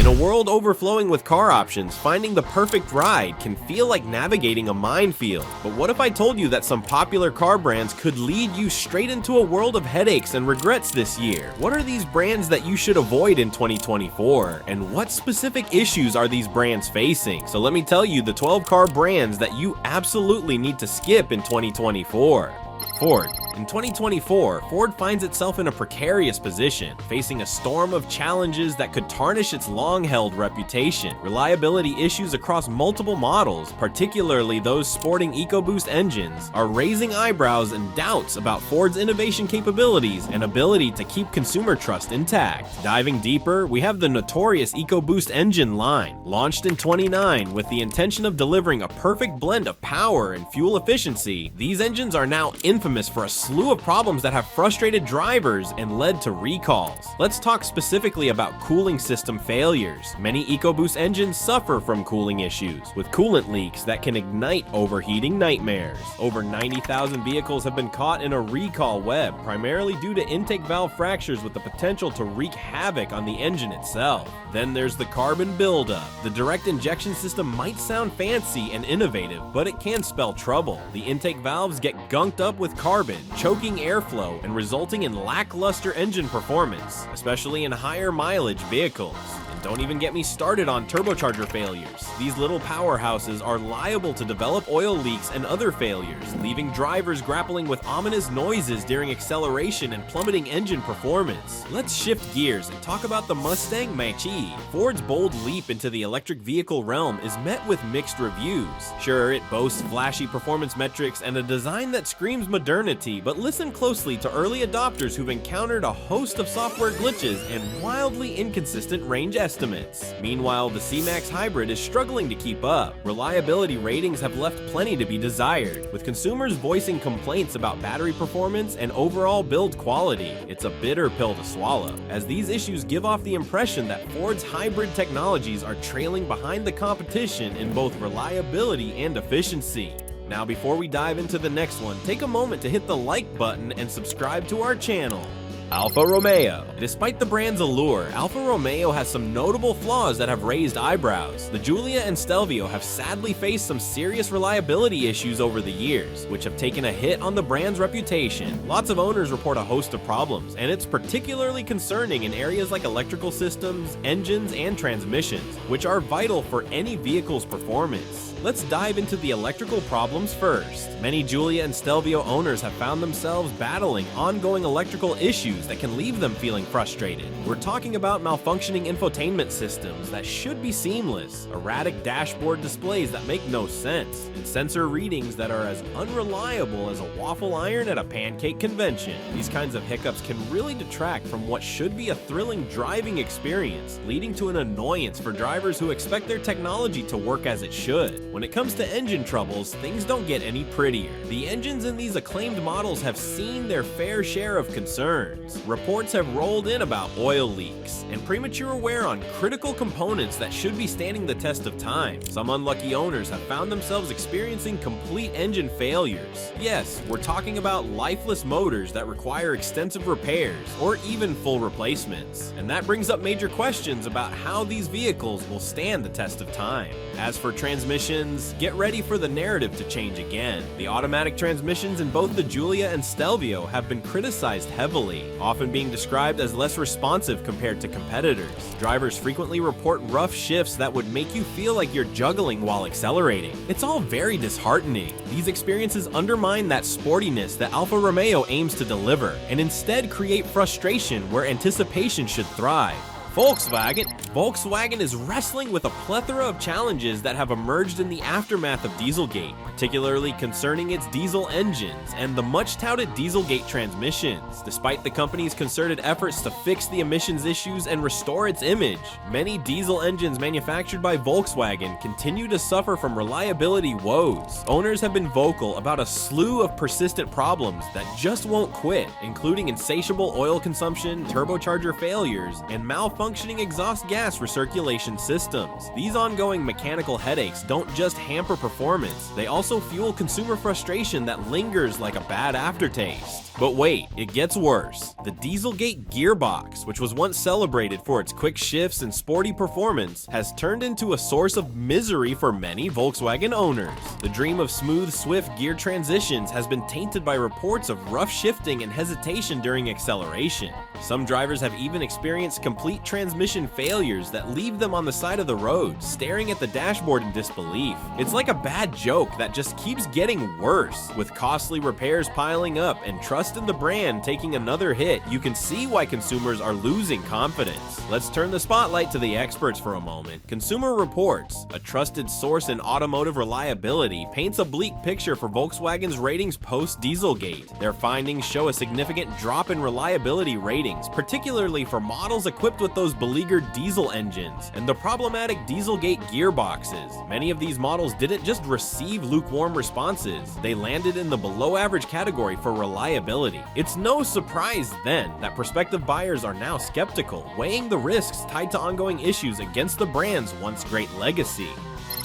a world overflowing with car options, finding the perfect ride can feel like navigating a minefield. But what if I told you that some popular car brands could lead you straight into a world of headaches and regrets this year? What are these brands that you should avoid in 2024? And what specific issues are these brands facing? So let me tell you the 12 car brands that you absolutely need to skip in 2024. Ford. In 2024, Ford finds itself in a precarious position, facing a storm of challenges that could tarnish its long-held reputation. Reliability issues across multiple models, particularly those sporting EcoBoost engines, are raising eyebrows and doubts about Ford's innovation capabilities and ability to keep consumer trust intact. Diving deeper, we have the notorious EcoBoost engine line. Launched in 2009 with the intention of delivering a perfect blend of power and fuel efficiency, these engines are now infamous for a slew of problems that have frustrated drivers and led to recalls. Let's talk specifically about cooling system failures. Many EcoBoost engines suffer from cooling issues, with coolant leaks that can ignite overheating nightmares. Over 90,000 vehicles have been caught in a recall web, primarily due to intake valve fractures with the potential to wreak havoc on the engine itself. Then there's the carbon buildup. The direct injection system might sound fancy and innovative, but it can spell trouble. The intake valves get gunked up with carbon, choking airflow and resulting in lackluster engine performance, especially in higher mileage vehicles. And don't even get me started on turbocharger failures. These little powerhouses are liable to develop oil leaks and other failures, leaving drivers grappling with ominous noises during acceleration and plummeting engine performance. Let's shift gears and talk about the Mustang Mach-E. Ford's bold leap into the electric vehicle realm is met with mixed reviews. Sure, it boasts flashy performance metrics and a design that screams modernity, but listen closely to early adopters who've encountered a host of software glitches and wildly inconsistent range estimates. Meanwhile, the C-Max Hybrid is struggling to keep up. Reliability ratings have left plenty to be desired, with consumers voicing complaints about battery performance and overall build quality. It's a bitter pill to swallow, as these issues give off the impression that Ford's hybrid technologies are trailing behind the competition in both reliability and efficiency. Now, before we dive into the next one, take a moment to hit the like button and subscribe to our channel. Alfa Romeo. Despite the brand's allure, Alfa Romeo has some notable flaws that have raised eyebrows. The Giulia and Stelvio have sadly faced some serious reliability issues over the years, which have taken a hit on the brand's reputation. Lots of owners report a host of problems, and it's particularly concerning in areas like electrical systems, engines, and transmissions, which are vital for any vehicle's performance. Let's dive into the electrical problems first. Many Giulia and Stelvio owners have found themselves battling ongoing electrical issues that can leave them feeling frustrated. We're talking about malfunctioning infotainment systems that should be seamless, erratic dashboard displays that make no sense, and sensor readings that are as unreliable as a waffle iron at a pancake convention. These kinds of hiccups can really detract from what should be a thrilling driving experience, leading to an annoyance for drivers who expect their technology to work as it should. When it comes to engine troubles, things don't get any prettier. The engines in these acclaimed models have seen their fair share of concerns. Reports have rolled in about oil leaks and premature wear on critical components that should be standing the test of time. Some unlucky owners have found themselves experiencing complete engine failures. Yes, we're talking about lifeless motors that require extensive repairs or even full replacements. And that brings up major questions about how these vehicles will stand the test of time. As for transmission, get ready for the narrative to change again. The automatic transmissions in both the Giulia and Stelvio have been criticized heavily, often being described as less responsive compared to competitors. Drivers frequently report rough shifts that would make you feel like you're juggling while accelerating. It's all very disheartening. These experiences undermine that sportiness that Alfa Romeo aims to deliver, and instead create frustration where anticipation should thrive. Volkswagen is wrestling with a plethora of challenges that have emerged in the aftermath of Dieselgate, particularly concerning its diesel engines and the much-touted Dieselgate transmissions. Despite the company's concerted efforts to fix the emissions issues and restore its image, many diesel engines manufactured by Volkswagen continue to suffer from reliability woes. Owners have been vocal about a slew of persistent problems that just won't quit, including insatiable oil consumption, turbocharger failures, and malfunctions malfunctioning exhaust gas recirculation systems. These ongoing mechanical headaches don't just hamper performance, they also fuel consumer frustration that lingers like a bad aftertaste. But wait, it gets worse. The Dieselgate gearbox, which was once celebrated for its quick shifts and sporty performance, has turned into a source of misery for many Volkswagen owners. The dream of smooth, swift gear transitions has been tainted by reports of rough shifting and hesitation during acceleration. Some drivers have even experienced complete transmission failures that leave them on the side of the road, staring at the dashboard in disbelief. It's like a bad joke that just keeps getting worse. With costly repairs piling up and trust in the brand taking another hit, you can see why consumers are losing confidence. Let's turn the spotlight to the experts for a moment. Consumer Reports, a trusted source in automotive reliability, paints a bleak picture for Volkswagen's ratings post-Dieselgate. Their findings show a significant drop in reliability ratings, particularly for models equipped with those beleaguered diesel engines and the problematic Dieselgate gearboxes. Many of these models didn't just receive lukewarm responses, they landed in the below-average category for reliability. It's no surprise then that prospective buyers are now skeptical, weighing the risks tied to ongoing issues against the brand's once great legacy.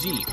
Jeep.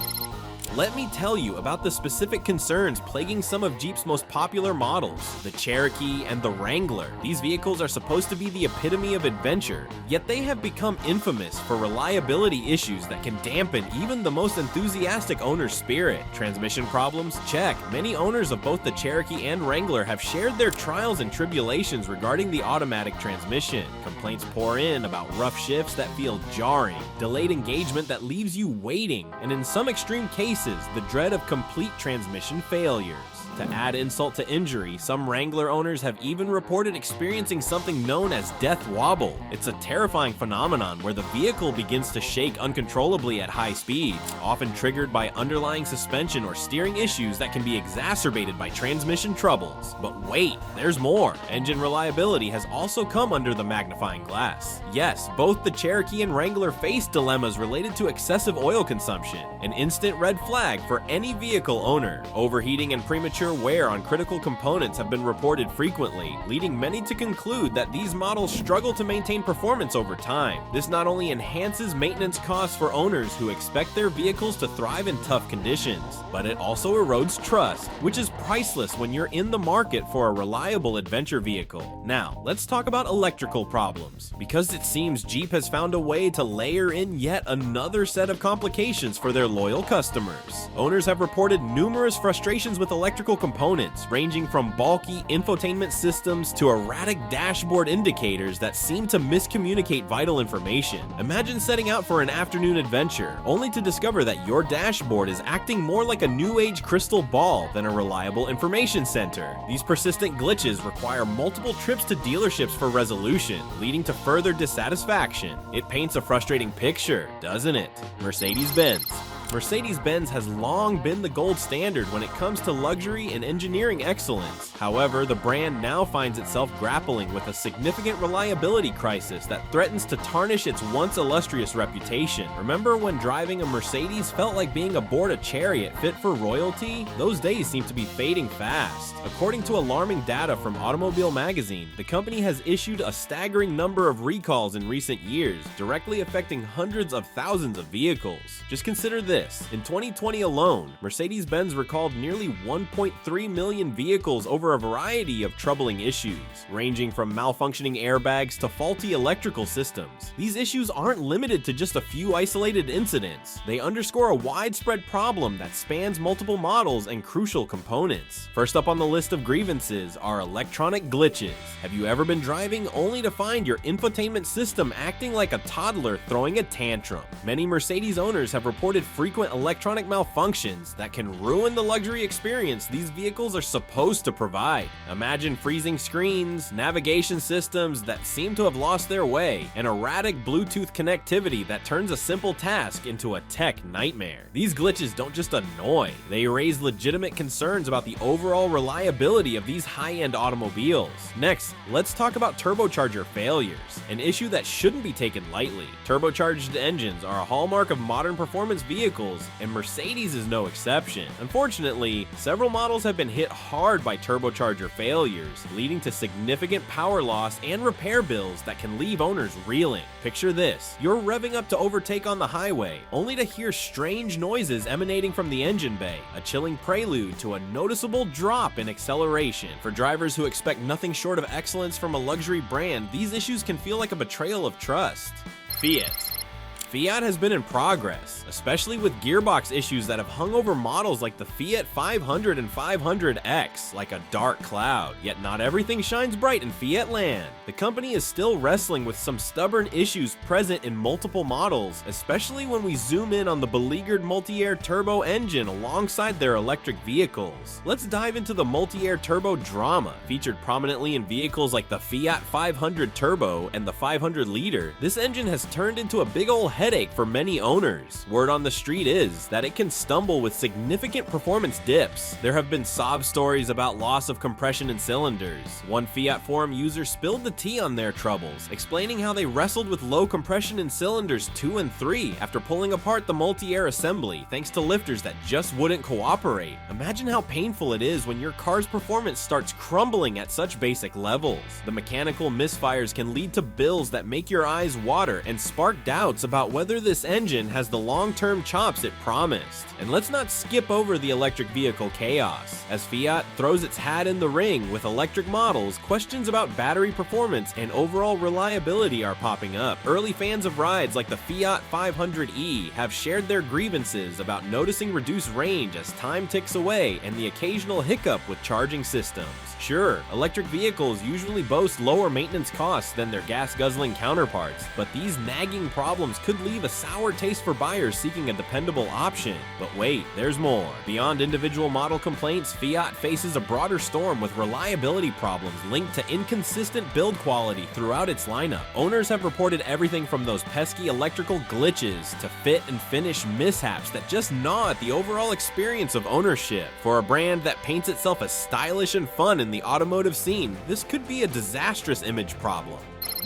Let me tell you about the specific concerns plaguing some of Jeep's most popular models, the Cherokee and the Wrangler. These vehicles are supposed to be the epitome of adventure, yet they have become infamous for reliability issues that can dampen even the most enthusiastic owner's spirit. Transmission problems? Check. Many owners of both the Cherokee and Wrangler have shared their trials and tribulations regarding the automatic transmission. Complaints pour in about rough shifts that feel jarring, delayed engagement that leaves you waiting, and in some extreme cases, the dread of complete transmission failures. To add insult to injury, some Wrangler owners have even reported experiencing something known as death wobble. It's a terrifying phenomenon where the vehicle begins to shake uncontrollably at high speeds, often triggered by underlying suspension or steering issues that can be exacerbated by transmission troubles. But wait, there's more. Engine reliability has also come under the magnifying glass. Yes, both the Cherokee and Wrangler face dilemmas related to excessive oil consumption, an instant red flag for any vehicle owner. Overheating and premature wear on critical components have been reported frequently, leading many to conclude that these models struggle to maintain performance over time. This not only enhances maintenance costs for owners who expect their vehicles to thrive in tough conditions, but it also erodes trust, which is priceless when you're in the market for a reliable adventure vehicle. Now, let's talk about electrical problems, because it seems Jeep has found a way to layer in yet another set of complications for their loyal customers. Owners have reported numerous frustrations with electrical components, ranging from bulky infotainment systems to erratic dashboard indicators that seem to miscommunicate vital information. Imagine setting out for an afternoon adventure, only to discover that your dashboard is acting more like a new age crystal ball than a reliable information center. These persistent glitches require multiple trips to dealerships for resolution, leading to further dissatisfaction. It paints a frustrating picture, doesn't it? Mercedes-Benz. Mercedes-Benz has long been the gold standard when it comes to luxury and engineering excellence. However, the brand now finds itself grappling with a significant reliability crisis that threatens to tarnish its once illustrious reputation. Remember when driving a Mercedes felt like being aboard a chariot fit for royalty? Those days seem to be fading fast. According to alarming data from Automobile Magazine, the company has issued a staggering number of recalls in recent years, directly affecting hundreds of thousands of vehicles. Just consider this. In 2020 alone, Mercedes-Benz recalled nearly 1.3 million vehicles over a variety of troubling issues, ranging from malfunctioning airbags to faulty electrical systems. These issues aren't limited to just a few isolated incidents. They underscore a widespread problem that spans multiple models and crucial components. First up on the list of grievances are electronic glitches. Have you ever been driving only to find your infotainment system acting like a toddler throwing a tantrum? Many Mercedes owners have reported frequent electronic malfunctions that can ruin the luxury experience these vehicles are supposed to provide. Imagine freezing screens, navigation systems that seem to have lost their way, and erratic Bluetooth connectivity that turns a simple task into a tech nightmare. These glitches don't just annoy, they raise legitimate concerns about the overall reliability of these high-end automobiles. Next, let's talk about turbocharger failures, an issue that shouldn't be taken lightly. Turbocharged engines are a hallmark of modern performance vehicles, vehicles, and Mercedes is no exception. Unfortunately, several models have been hit hard by turbocharger failures, leading to significant power loss and repair bills that can leave owners reeling. Picture this: you're revving up to overtake on the highway, only to hear strange noises emanating from the engine bay, a chilling prelude to a noticeable drop in acceleration. For drivers who expect nothing short of excellence from a luxury brand, these issues can feel like a betrayal of trust. Fiat has been in progress, especially with gearbox issues that have hung over models like the Fiat 500 and 500X like a dark cloud. Yet not everything shines bright in Fiat land. The company is still wrestling with some stubborn issues present in multiple models, especially when we zoom in on the beleaguered multi-air turbo engine alongside their electric vehicles. Let's dive into the multi-air turbo drama. Featured prominently in vehicles like the Fiat 500 Turbo and the 500 liter, this engine has turned into a big ol' headache for many owners. Word on the street is that it can stumble with significant performance dips. There have been sob stories about loss of compression in cylinders. One Fiat forum user spilled the tea on their troubles, explaining how they wrestled with low compression in cylinders 2 and 3 after pulling apart the multi-air assembly thanks to lifters that just wouldn't cooperate. Imagine how painful it is when your car's performance starts crumbling at such basic levels. The mechanical misfires can lead to bills that make your eyes water and spark doubts about whether this engine has the long-term chops it promised. And let's not skip over the electric vehicle chaos. As Fiat throws its hat in the ring with electric models, questions about battery performance and overall reliability are popping up. Early fans of rides like the Fiat 500e have shared their grievances about noticing reduced range as time ticks away and the occasional hiccup with charging systems. Sure, electric vehicles usually boast lower maintenance costs than their gas-guzzling counterparts, but these nagging problems could leave a sour taste for buyers seeking a dependable option. But wait, there's more. Beyond individual model complaints, Fiat faces a broader storm with reliability problems linked to inconsistent build quality throughout its lineup. Owners have reported everything from those pesky electrical glitches to fit and finish mishaps that just gnaw at the overall experience of ownership. For a brand that paints itself as stylish and fun in the automotive scene, this could be a disastrous image problem.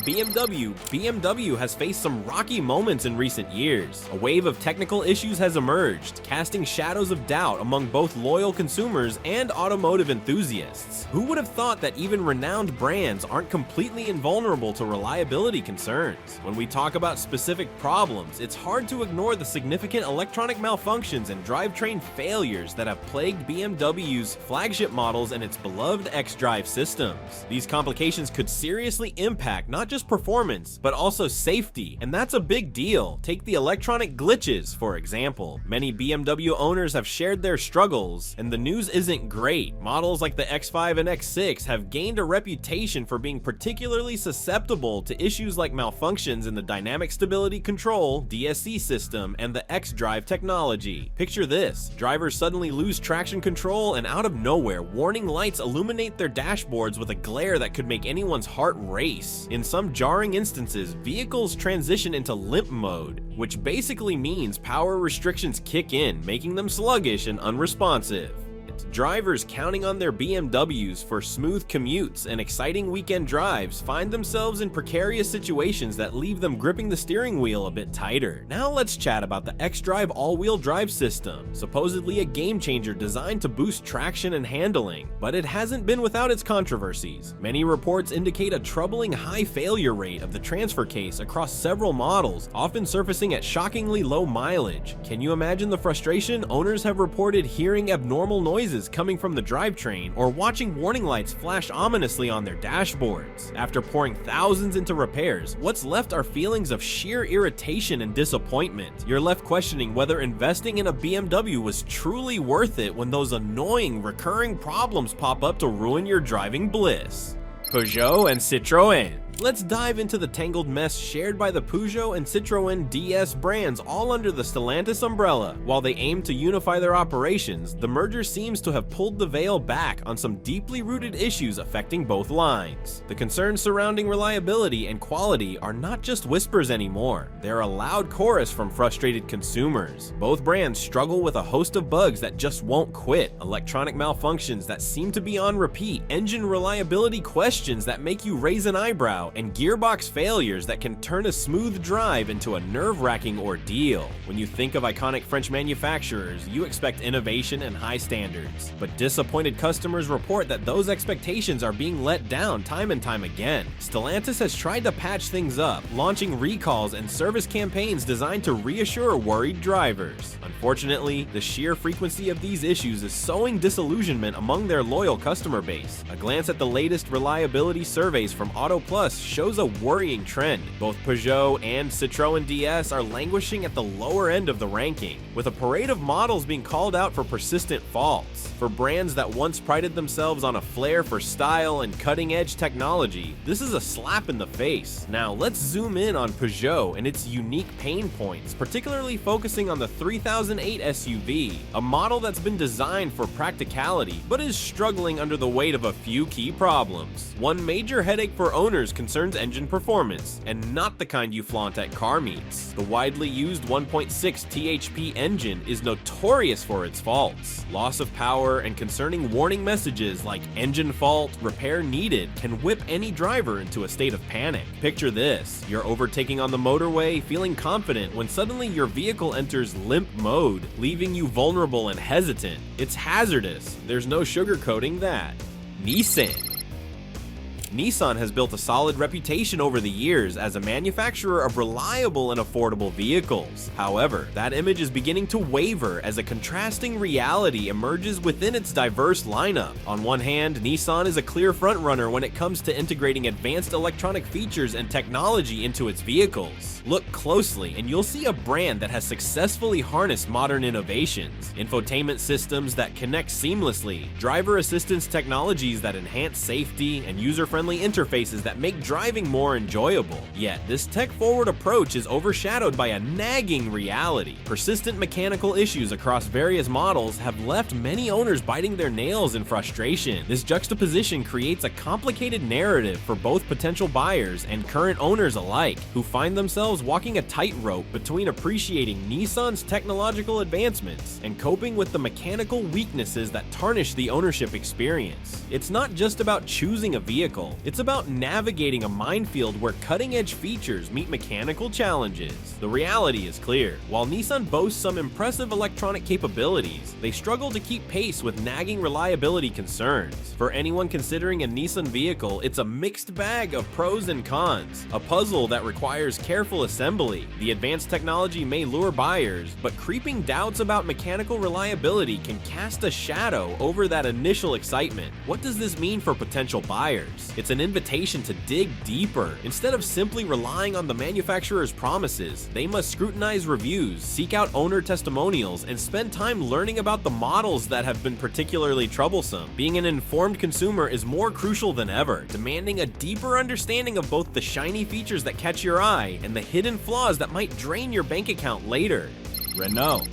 BMW has faced some rocky moments in recent years. A wave of technical issues has emerged, casting shadows of doubt among both loyal consumers and automotive enthusiasts. Who would have thought that even renowned brands aren't completely invulnerable to reliability concerns? When we talk about specific problems, it's hard to ignore the significant electronic malfunctions and drivetrain failures that have plagued BMW's flagship models and its beloved xDrive systems. These complications could seriously impact not just performance, but also safety, and that's a big deal. Take the electronic glitches, for example. Many BMW owners have shared their struggles, and the news isn't great. Models like the X5 and X6 have gained a reputation for being particularly susceptible to issues like malfunctions in the dynamic stability control, DSC system, and the xDrive technology. Picture this: drivers suddenly lose traction control, and out of nowhere, warning lights illuminate their dashboards with a glare that could make anyone's heart race. In some jarring instances, vehicles transition into limp mode, which basically means power restrictions kick in, making them sluggish and unresponsive. Drivers counting on their BMWs for smooth commutes and exciting weekend drives find themselves in precarious situations that leave them gripping the steering wheel a bit tighter. Now let's chat about the xDrive all-wheel drive system, supposedly a game changer designed to boost traction and handling, but it hasn't been without its controversies. Many reports indicate a troubling high failure rate of the transfer case across several models, often surfacing at shockingly low mileage. Can you imagine the frustration? Owners have reported hearing abnormal noises coming from the drivetrain or watching warning lights flash ominously on their dashboards. After pouring thousands into repairs, what's left are feelings of sheer irritation and disappointment. You're left questioning whether investing in a BMW was truly worth it when those annoying recurring problems pop up to ruin your driving bliss. Pojo and Citroën. Let's dive into the tangled mess shared by the Pojo and Citroën DS brands all under the Stellantis umbrella. While they aim to unify their operations, the merger seems to have pulled the veil back on some deeply rooted issues affecting both lines. The concerns surrounding reliability and quality are not just whispers anymore. They're a loud chorus from frustrated consumers. Both brands struggle with a host of bugs that just won't quit, electronic malfunctions that seem to be on repeat, engine reliability questions that make you raise an eyebrow, know-how, and gearbox failures that can turn a smooth drive into a nerve-wracking ordeal. When you think of iconic French manufacturers, you expect innovation and high standards. But disappointed customers report that those expectations are being let down time and time again. Stellantis has tried to patch things up, launching recalls and service campaigns designed to reassure worried drivers. Unfortunately, the sheer frequency of these issues is sowing disillusionment among their loyal customer base. A glance at the latest reliability surveys from Auto Plus shows a worrying trend. Both Peugeot and Citroën DS are languishing at the lower end of the ranking, with a parade of models being called out for persistent faults. For brands that once prided themselves on a flair for style and cutting-edge technology, this is a slap in the face. Now, let's zoom in on Peugeot and its unique pain points, particularly focusing on the 3008 SUV, a model that's been designed for practicality, but is struggling under the weight of a few key problems. One major headache for owners concerns engine performance, and not the kind you flaunt at car meets. The widely used 1.6 THP engine is notorious for its faults. Loss of power and concerning warning messages like engine fault, repair needed can whip any driver into a state of panic. Picture this: you're overtaking on the motorway, feeling confident when suddenly your vehicle enters limp mode, leaving you vulnerable and hesitant. It's hazardous. There's no sugarcoating that. Nissan has built a solid reputation over the years as a manufacturer of reliable and affordable vehicles. However, that image is beginning to waver as a contrasting reality emerges within its diverse lineup. On one hand, Nissan is a clear frontrunner when it comes to integrating advanced electronic features and technology into its vehicles. Look closely and you'll see a brand that has successfully harnessed modern innovations, infotainment systems that connect seamlessly, driver assistance technologies that enhance safety, and user-friendly interfaces that make driving more enjoyable. Yet, this tech-forward approach is overshadowed by a nagging reality. Persistent mechanical issues across various models have left many owners biting their nails in frustration. This juxtaposition creates a complicated narrative for both potential buyers and current owners alike, who find themselves walking a tightrope between appreciating Nissan's technological advancements and coping with the mechanical weaknesses that tarnish the ownership experience. It's not just about choosing a vehicle, it's about navigating a minefield where cutting-edge features meet mechanical challenges. The reality is clear. While Nissan boasts some impressive electronic capabilities, they struggle to keep pace with nagging reliability concerns. For anyone considering a Nissan vehicle, it's a mixed bag of pros and cons, a puzzle that requires careful assembly. The advanced technology may lure buyers, but creeping doubts about mechanical reliability can cast a shadow over that initial excitement. What does this mean for potential buyers? It's an invitation to dig deeper. Instead of simply relying on the manufacturer's promises, they must scrutinize reviews, seek out owner testimonials, and spend time learning about the models that have been particularly troublesome. Being an informed consumer is more crucial than ever, demanding a deeper understanding of both the shiny features that catch your eye and the hidden flaws that might drain your bank account later. Renault.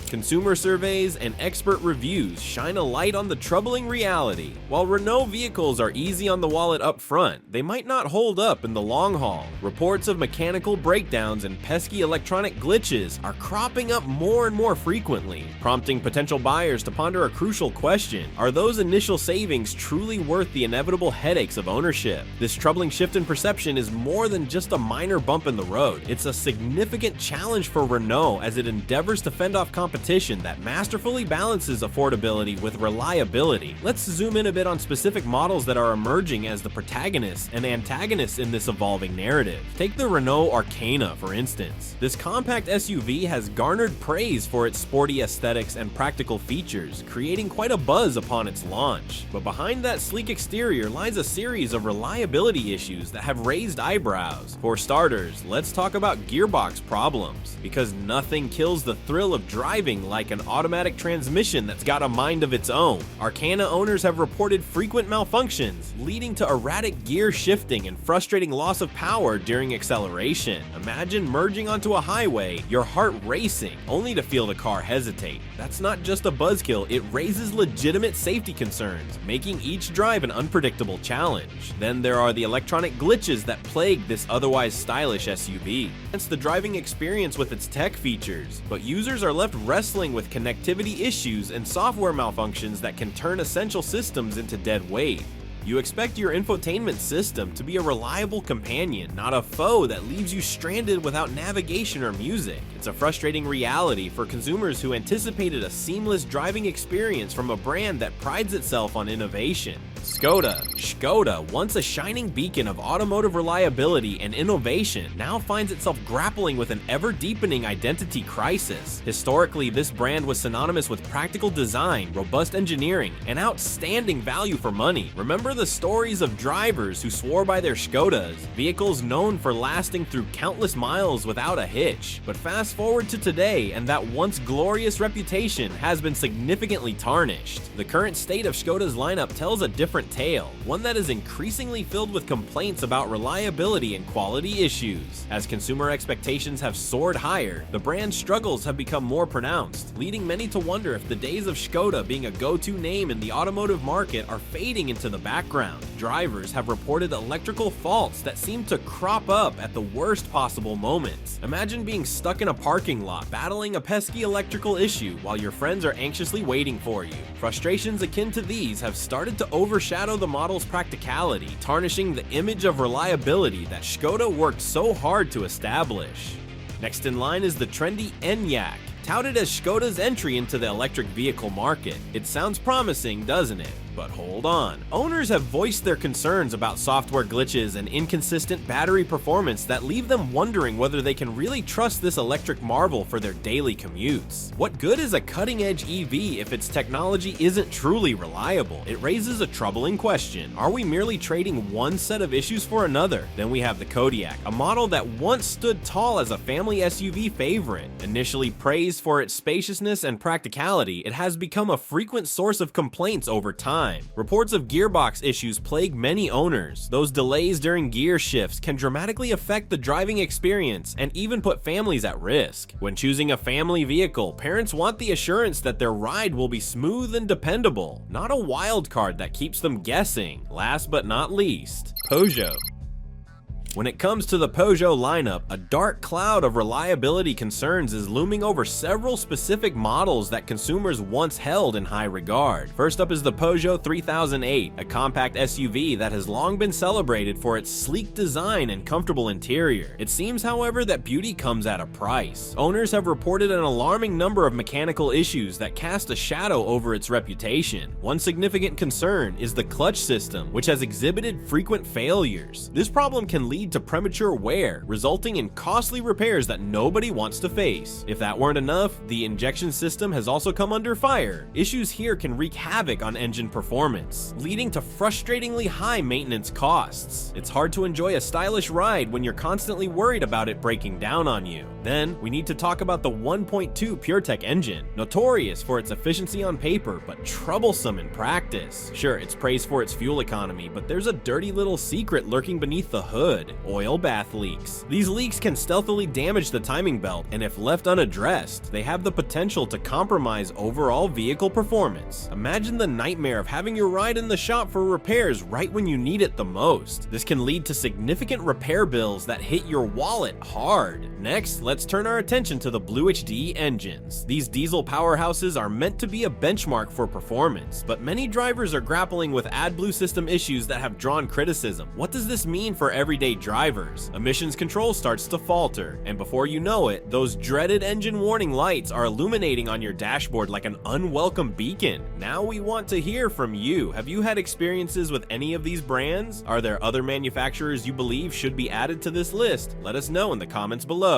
Consumer surveys and expert reviews shine a light on the troubling reality. While Renault vehicles are easy on the wallet up front, they might not hold up in the long haul. Reports of mechanical breakdowns and pesky electronic glitches are cropping up more and more frequently, prompting potential buyers to ponder a crucial question: are those initial savings truly worth the inevitable headaches of ownership? This troubling shift in perception is more than just a minor bump in the road. It's a significant challenge for Renault as it endeavors to fend off competition that masterfully balances affordability with reliability. Let's zoom in a bit on specific models that are emerging as the protagonists and antagonists in this evolving narrative. Take the Renault Arcana, for instance. This compact SUV has garnered praise for its sporty aesthetics and practical features, creating quite a buzz upon its launch. But behind that sleek exterior lies a series of reliability issues that have raised eyebrows. For starters, let's talk about gearbox problems, because nothing kills the thrill of driving like an automatic transmission that's got a mind of its own. Arcana owners have reported frequent malfunctions, leading to erratic gear shifting and frustrating loss of power during acceleration. Imagine merging onto a highway, your heart racing, only to feel the car hesitate. That's not just a buzzkill, it raises legitimate safety concerns, making each drive an unpredictable challenge. Then there are the electronic glitches that plague this otherwise stylish SUV. It's the driving experience with its tech features, but users are left wrestling with connectivity issues and software malfunctions that can turn essential systems into dead weight. You expect your infotainment system to be a reliable companion, not a foe that leaves you stranded without navigation or music. It's a frustrating reality for consumers who anticipated a seamless driving experience from a brand that prides itself on innovation. Škoda, once a shining beacon of automotive reliability and innovation, now finds itself grappling with an ever-deepening identity crisis. Historically, this brand was synonymous with practical design, robust engineering, and outstanding value for money. Remember the stories of drivers who swore by their Škodas, vehicles known for lasting through countless miles without a hitch. But fast forward to today, and that once glorious reputation has been significantly tarnished. The current state of Škoda's lineup tells a different tale, one that is increasingly filled with complaints about reliability and quality issues. As consumer expectations have soared higher, the brand's struggles have become more pronounced, leading many to wonder if the days of Škoda being a go-to name in the automotive market are fading into the background. Drivers have reported electrical faults that seem to crop up at the worst possible moments. Imagine being stuck in a parking lot, battling a pesky electrical issue while your friends are anxiously waiting for you. Frustrations akin to these have started to overshadow the model's practicality, tarnishing the image of reliability that Škoda worked so hard to establish. Next in line is the trendy Enyaq, touted as Škoda's entry into the electric vehicle market. It sounds promising, doesn't it? But hold on. Owners have voiced their concerns about software glitches and inconsistent battery performance that leave them wondering whether they can really trust this electric marvel for their daily commutes. What good is a cutting-edge EV if its technology isn't truly reliable? It raises a troubling question. Are we merely trading one set of issues for another? Then we have the Kodiaq, a model that once stood tall as a family SUV favorite. Initially praised for its spaciousness and practicality, it has become a frequent source of complaints over time. Reports of gearbox issues plague many owners. Those delays during gear shifts can dramatically affect the driving experience and even put families at risk. When choosing a family vehicle, parents want the assurance that their ride will be smooth and dependable, not a wild card that keeps them guessing. Last but not least, Pojo. When it comes to the Pojo lineup, a dark cloud of reliability concerns is looming over several specific models that consumers once held in high regard. First up is the Pojo 3008, a compact SUV that has long been celebrated for its sleek design and comfortable interior. It seems, however, that beauty comes at a price. Owners have reported an alarming number of mechanical issues that cast a shadow over its reputation. One significant concern is the clutch system, which has exhibited frequent failures. This problem can lead to premature wear, resulting in costly repairs that nobody wants to face. If that weren't enough, the injection system has also come under fire. Issues here can wreak havoc on engine performance, leading to frustratingly high maintenance costs. It's hard to enjoy a stylish ride when you're constantly worried about it breaking down on you. Then, we need to talk about the 1.2 PureTech engine, notorious for its efficiency on paper, but troublesome in practice. Sure, it's praised for its fuel economy, but there's a dirty little secret lurking beneath the hood: oil bath leaks. These leaks can stealthily damage the timing belt, and if left unaddressed, they have the potential to compromise overall vehicle performance. Imagine the nightmare of having your ride in the shop for repairs right when you need it the most. This can lead to significant repair bills that hit your wallet hard. Next, let's turn our attention to the Blue HD engines. These diesel powerhouses are meant to be a benchmark for performance, but many drivers are grappling with AdBlue system issues that have drawn criticism. What does this mean for everyday drivers? Emissions control starts to falter, and before you know it, those dreaded engine warning lights are illuminating on your dashboard like an unwelcome beacon. Now we want to hear from you. Have you had experiences with any of these brands? Are there other manufacturers you believe should be added to this list? Let us know in the comments below.